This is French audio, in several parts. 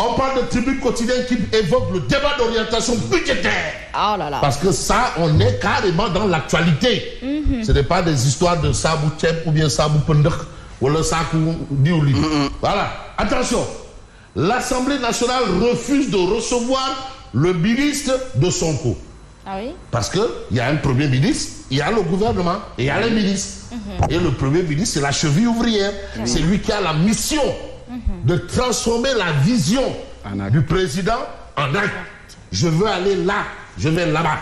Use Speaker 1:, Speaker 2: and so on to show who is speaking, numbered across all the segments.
Speaker 1: On parle de tribune quotidienne qui évoque le débat d'orientation budgétaire.
Speaker 2: Oh là là.
Speaker 1: Parce que ça, on est carrément dans l'actualité. Ce n'est pas des histoires de Sabou Tchep ou bien Sabou Pendek ou le Sakou Diouli. Voilà. Attention. L'Assemblée nationale refuse de recevoir le ministre de Sonko.
Speaker 2: Ah oui?
Speaker 1: Parce qu'il y a un premier ministre, il y a le gouvernement et il y a les ministres. Et le premier ministre, c'est la cheville ouvrière. C'est lui qui a la mission de transformer la vision du président en acte. Je veux aller là, je vais là-bas.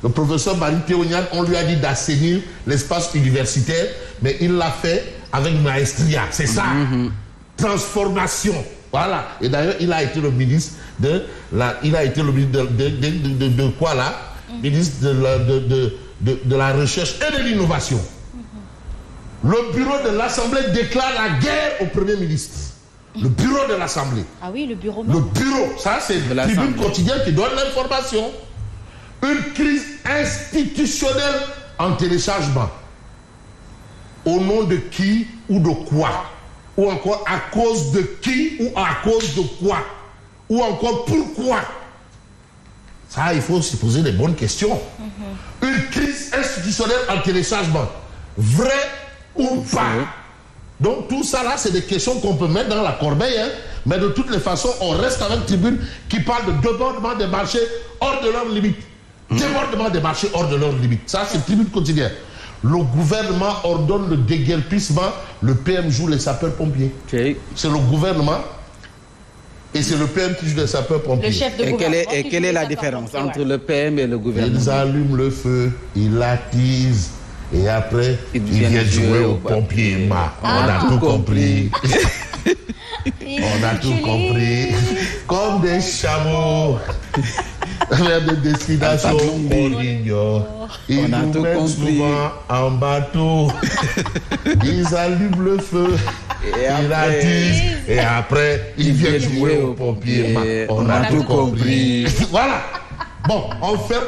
Speaker 1: Le professeur Marie Théonian, on lui a dit d'assainir l'espace universitaire, mais il l'a fait avec maestria. C'est ça. Transformation. Voilà. Et d'ailleurs, il a été le ministre de quoi là? Ministre de la recherche et de l'innovation. Le bureau de l'Assemblée déclare la guerre au Premier ministre. Le bureau de l'Assemblée.
Speaker 2: Ah oui, le bureau.
Speaker 1: Le bureau, ça c'est la tribune quotidienne qui donne l'information. Une crise institutionnelle en téléchargement. Au nom de qui ou de quoi? Ou encore à cause de qui ou à cause de quoi? Ou encore pourquoi? Ça, il faut se poser des bonnes questions. Une crise institutionnelle en téléchargement. Vrai ou pas? Donc tout ça là, c'est des questions qu'on peut mettre dans la corbeille. Hein. Mais de toutes les façons, on reste avec une tribune qui parle de débordement des marchés hors de leurs limites. Débordement des marchés hors de leurs limites. Ça, c'est tribune quotidienne. Le gouvernement ordonne le déguerpissement, le PM joue les sapeurs-pompiers. C'est le gouvernement et c'est le PM qui joue les sapeurs-pompiers.
Speaker 2: Le chef de gouvernement.
Speaker 3: Et quelle est la différence entre le PM et le gouvernement?
Speaker 1: Ils allument le feu, ils l'attisent et après, ils viennent jouer aux pompiers. On a tout compris. On a tout compris. Comme des chameaux. Vers des destinations qu'on ignore. Ils nous mettent souvent en bateau. Ils allument le feu. Ils attisent. Et après, ils viennent jouer aux pompiers. On a tout compris. Voilà. Bon, on ferme.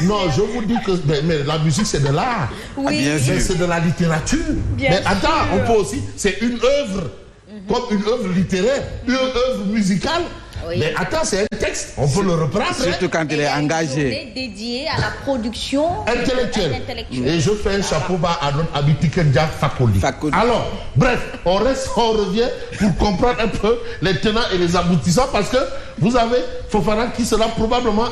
Speaker 1: Non, je vous dis que mais la musique, c'est de l'art.
Speaker 2: Oui.
Speaker 3: Bien sûr.
Speaker 1: C'est de la littérature. Mais attends, on peut aussi... C'est une œuvre. Comme une œuvre littéraire. Une œuvre musicale. Oui. Mais attends, c'est un texte, on peut le reprendre.
Speaker 3: Surtout quand il est engagé.
Speaker 2: Dédié à la production
Speaker 1: intellectuelle. Et je fais un chapeau bas à notre ami Tikendia Fakoli. Alors, bref, on revient pour comprendre un peu les tenants et les aboutissants parce que vous avez Fofana qui sera probablement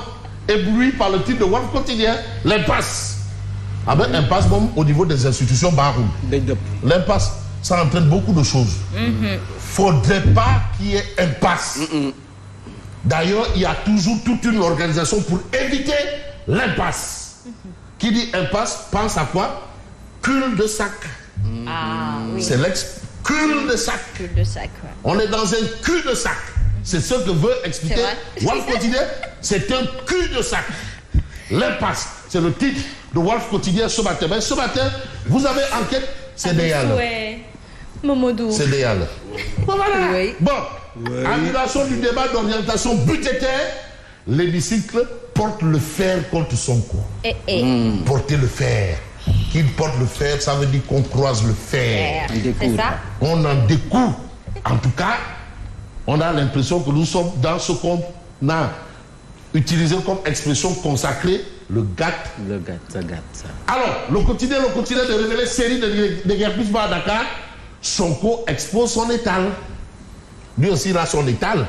Speaker 1: ébloui par le titre de Walf Quotidien, l'impasse. Avec impasse bon, au niveau des institutions Baroum. L'impasse, ça entraîne beaucoup de choses. Faudrait pas qu'il y ait impasse. D'ailleurs, il y a toujours toute une organisation pour éviter l'impasse. Qui dit impasse, pense à quoi? Cul de sac.
Speaker 2: Ah, oui.
Speaker 1: C'est l'ex-cul de sac.
Speaker 2: Cul de sac, ouais.
Speaker 1: On est dans un cul de sac. C'est ce que veut expliquer Walf Quotidien. C'est un cul de sac. L'impasse, c'est le titre de Walf Quotidien ce matin. Mais ce matin, vous avez enquête, c'est Deyal.
Speaker 2: Momodou.
Speaker 1: C'est Deyal. Bon, voilà.
Speaker 2: Oui.
Speaker 1: Bon. Annulation du débat d'orientation budgétaire, l'hémicycle porte le fer contre Sonko. Porter le fer. Qui porte le fer, ça veut dire qu'on croise le fer.
Speaker 2: C'est ça?
Speaker 1: On en découvre. En tout cas, on a l'impression que nous sommes dans ce qu'on a utilisé comme expression consacrée, le GATT.
Speaker 3: Le GATT, ça gâte ça.
Speaker 1: Alors, le quotidien de révéler série de déguerpissements à Dakar. Sonko expose son étal. Lui aussi, il a son étal,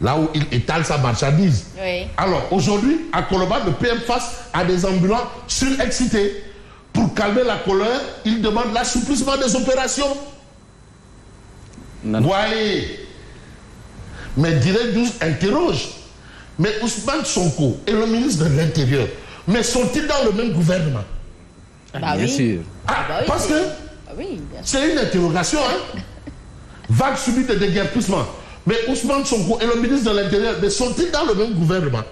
Speaker 1: là où il étale sa marchandise.
Speaker 2: Oui.
Speaker 1: Alors, aujourd'hui, à Colobane, le PM face à des ambulants surexcités. Pour calmer la colère, il demande l'assouplissement des opérations. Voyez. Mais Direct 12 interroge. Mais Ousmane Sonko et le ministre de l'Intérieur, mais sont-ils dans le même gouvernement?
Speaker 3: Bien sûr.
Speaker 1: Parce que c'est une interrogation, hein. Vague subite de déguerpissement. Mais Ousmane Sonko et le ministre de l'Intérieur, mais sont-ils dans le même gouvernement?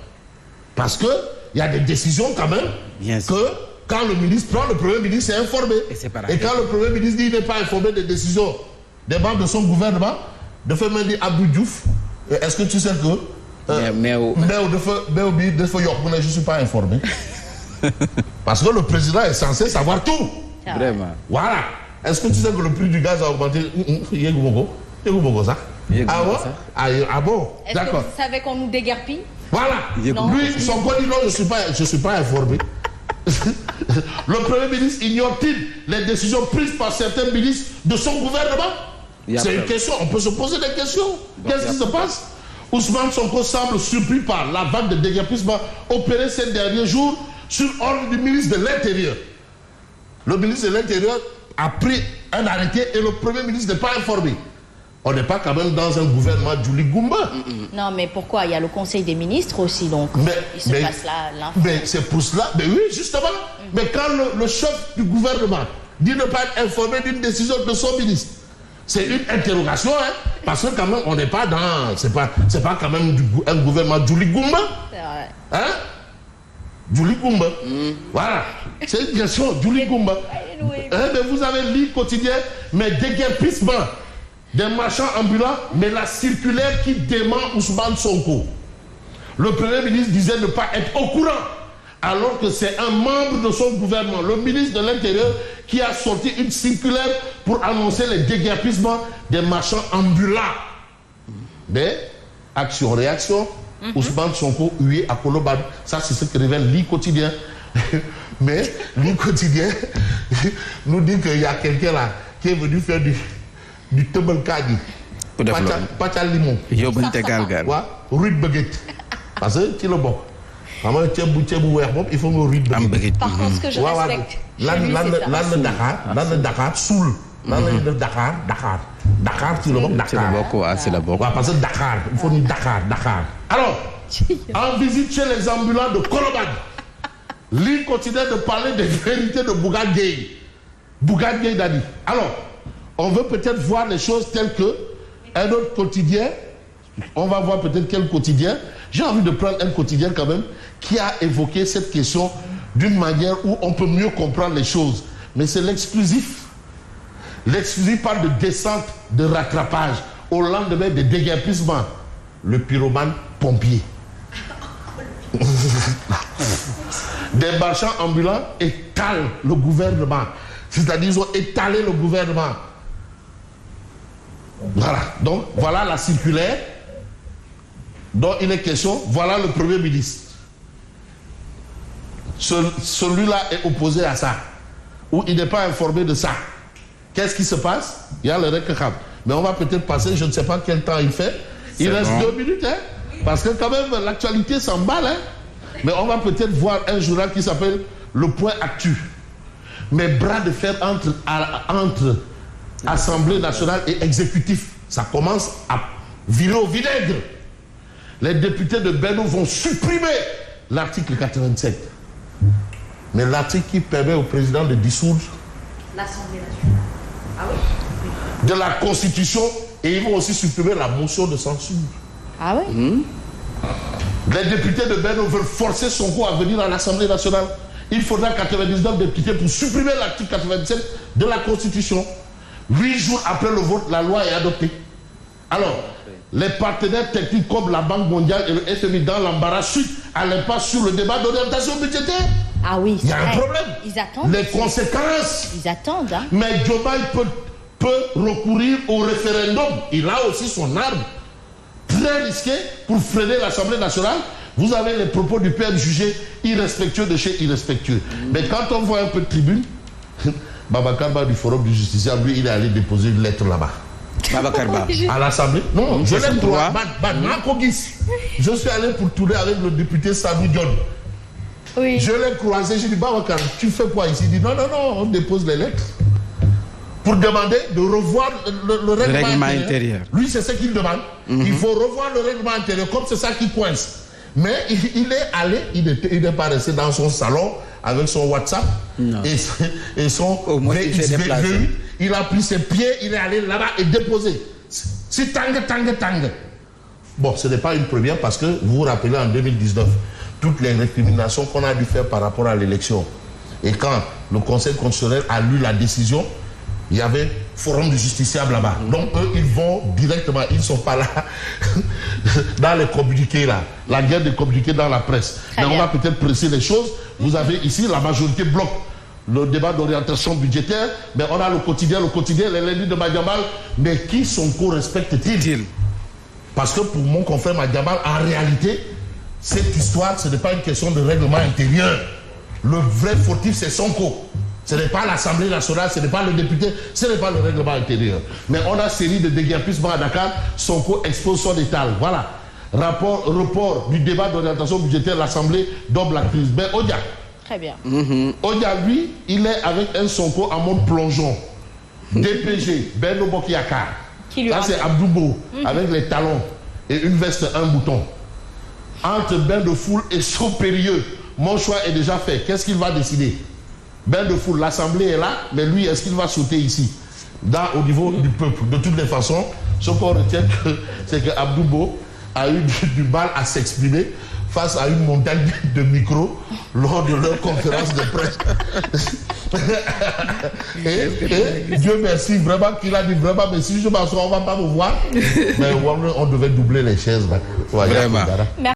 Speaker 1: Parce qu'il y a des décisions quand même que quand le ministre prend, le Premier ministre est informé. Et quand le Premier ministre dit qu'il n'est pas informé des décisions des membres de son gouvernement, de faire dire Abdou Diouf, est-ce que tu sais que je ne suis pas informé? Parce que le président est censé savoir tout.
Speaker 3: Vraiment.
Speaker 1: Voilà. Est-ce que tu sais que le prix du gaz a augmenté? Et vous pensez ça? Ah bon? Ah bon?
Speaker 2: Est-ce que vous savez qu'on nous déguerpille?
Speaker 1: Voilà.
Speaker 2: Non.
Speaker 1: Lui, son code dit non, je suis pas informé. Le Premier ministre ignore-t-il les décisions prises par certains ministres de son gouvernement? C'est une question, on peut se poser des questions. Qu'est-ce qui se passe? Ousmane Sonko semble surpris par la vague de déguerpissement opérée ces derniers jours sur ordre du ministre de l'Intérieur. Le ministre de l'Intérieur a pris un arrêté et le Premier ministre n'est pas informé. On n'est pas quand même dans un gouvernement Julie Goumba.
Speaker 2: Non, mais pourquoi? Il y a le Conseil des ministres aussi, donc il se passe là l'info.
Speaker 1: Mais c'est pour cela, mais oui, justement. Mais quand le chef du gouvernement dit ne pas être informé d'une décision de son ministre, c'est une interrogation, hein, parce que quand même, on n'est pas dans... C'est pas quand même un gouvernement Julie Goumba.
Speaker 2: C'est vrai.
Speaker 1: Hein? Julie Goumba. Voilà. C'est une question, Julie Goumba. Mais vous avez lu quotidien, mais déguerpissement des marchands ambulants, mais la circulaire qui dément Ousmane Sonko. Le Premier ministre disait ne pas être au courant, alors que c'est un membre de son gouvernement, le ministre de l'Intérieur, qui a sorti une circulaire pour annoncer les déguerpissements des marchands ambulants. Mais, action-réaction, Ousmane Sonko hué à Koloban. Ça, c'est ce que révèle l'I quotidien. Mais l'I quotidien nous dit qu'il y a quelqu'un là qui est venu faire du tebel kadi. Pacha limon. Rude baguette. Parce que tu le bon. Il faut me rude baguette.
Speaker 2: Par contre, ce que je respecte.
Speaker 1: Dakar, Soul. Dakar, tu le bon. Dakar.
Speaker 3: C'est la boque.
Speaker 1: Parce que Dakar, il faut dire Dakar. Alors, en visite chez les ambulants de Koloban, l'île continue de parler des vérités de Bougane Gueye. Bougane Gueye Dadi. Alors, on veut peut-être voir les choses telles que un autre quotidien. On va voir peut-être quel quotidien. J'ai envie de prendre un quotidien quand même qui a évoqué cette question d'une manière où on peut mieux comprendre les choses. Mais c'est l'exclusif. L'exclusif parle de descente, de rattrapage au lendemain des déguerpissements. Le pyromane pompier. Des marchands ambulants étalent le gouvernement. C'est-à-dire ils ont étalé le gouvernement. Voilà. Donc, voilà la circulaire dont il est question. Voilà le Premier ministre. Celui-là est opposé à ça. Ou il n'est pas informé de ça. Qu'est-ce qui se passe? Il y a le Rekakam. Mais on va peut-être passer, je ne sais pas quel temps il fait. Il reste 2 minutes, hein? Parce que quand même, l'actualité s'emballe, hein? Mais on va peut-être voir un journal qui s'appelle Le Point Actu. Mais bras de fer entre Assemblée nationale et exécutif. Ça commence à virer au vinaigre. Les députés de Benno vont supprimer l'article 87. Mais l'article qui permet au président de dissoudre
Speaker 2: l'Assemblée nationale. Ah oui.
Speaker 1: De la Constitution, et ils vont aussi supprimer la motion de censure.
Speaker 2: Ah oui.
Speaker 1: Les députés de Benno veulent forcer Sonko à venir à l'Assemblée nationale. Il faudra 99 députés pour supprimer l'article 87 de la Constitution. 8 jours après le vote, la loi est adoptée. Alors, les partenaires techniques comme la Banque mondiale et le FMI dans l'embarras suite à l'impasse sur le débat d'orientation budgétaire.
Speaker 2: Ah oui,
Speaker 1: il y a un problème.
Speaker 2: Ils attendent.
Speaker 1: Les conséquences.
Speaker 2: Ils attendent. Hein.
Speaker 1: Mais Joe Biden peut recourir au référendum. Il a aussi son arme. Très risqué pour freiner l'Assemblée nationale. Vous avez les propos du PM jugés irrespectueux de chez irrespectueux. Mais quand on voit un peu de tribune, Babakarba du Forum du Justiciable, lui, il est allé déposer une lettre là-bas.
Speaker 3: Babakarba.
Speaker 1: À l'Assemblée. Non, je l'ai croisé. Je suis allé pour tourner avec le député Sadou Dion.
Speaker 2: Oui.
Speaker 1: Je l'ai croisé, j'ai dit, Babakar, tu fais quoi ici? Il dit, non, on dépose les lettres. Pour demander de revoir le règlement intérieur. Lui, c'est ce qu'il demande. Il faut revoir le règlement intérieur, comme c'est ça qui coince. Mais il est allé, il n'est pas resté dans son salon avec son WhatsApp et son V8. Il a pris ses pieds, il est allé là-bas et déposé. C'est tang. Bon, ce n'est pas une première parce que vous vous rappelez en 2019, toutes les récriminations qu'on a dû faire par rapport à l'élection. Et quand le Conseil constitutionnel a lu la décision, il y avait forum du justiciable là-bas. Donc eux, ils vont directement, ils ne sont pas là dans les communiqués là. La guerre des communiqués dans la presse. Mais on va peut-être presser les choses. Vous avez ici la majorité bloc le débat d'orientation budgétaire, mais on a le quotidien, les lundis de Madiambal. Mais qui Sonko respecte-t-il? Parce que pour mon confrère Madiambal, en réalité, cette histoire, ce n'est pas une question de règlement intérieur. Le vrai fautif, c'est Sonko. Ce n'est pas l'Assemblée nationale, ce n'est pas le député, ce n'est pas le règlement intérieur. Mais on a série de déguerpissements à Dakar, Sonko expose son étal. Voilà. Report du débat d'orientation budgétaire, l'Assemblée dompe la crise. Mais Odia.
Speaker 2: Très bien.
Speaker 1: Odia, lui, il est avec un Sonko en mode plongeon. DPG, Benno Bokk-Yakaar. Ça, c'est Abdoubo, avec les talons et une veste, un bouton. Entre bain de foule et saut périlleux, mon choix est déjà fait. Qu'est-ce qu'il va décider? Bain de foule, l'Assemblée est là, mais lui, est-ce qu'il va sauter ici? Au niveau du peuple. De toutes les façons, ce qu'on retient, c'est que Abdoubo a eu du mal à s'exprimer face à une montagne de micros lors de leur conférence de presse. et Dieu merci, vraiment, qu'il a dit vraiment, mais si je m'assois, on ne va pas me voir. Mais on devait doubler les chaises. Là. Ouais,
Speaker 3: vraiment.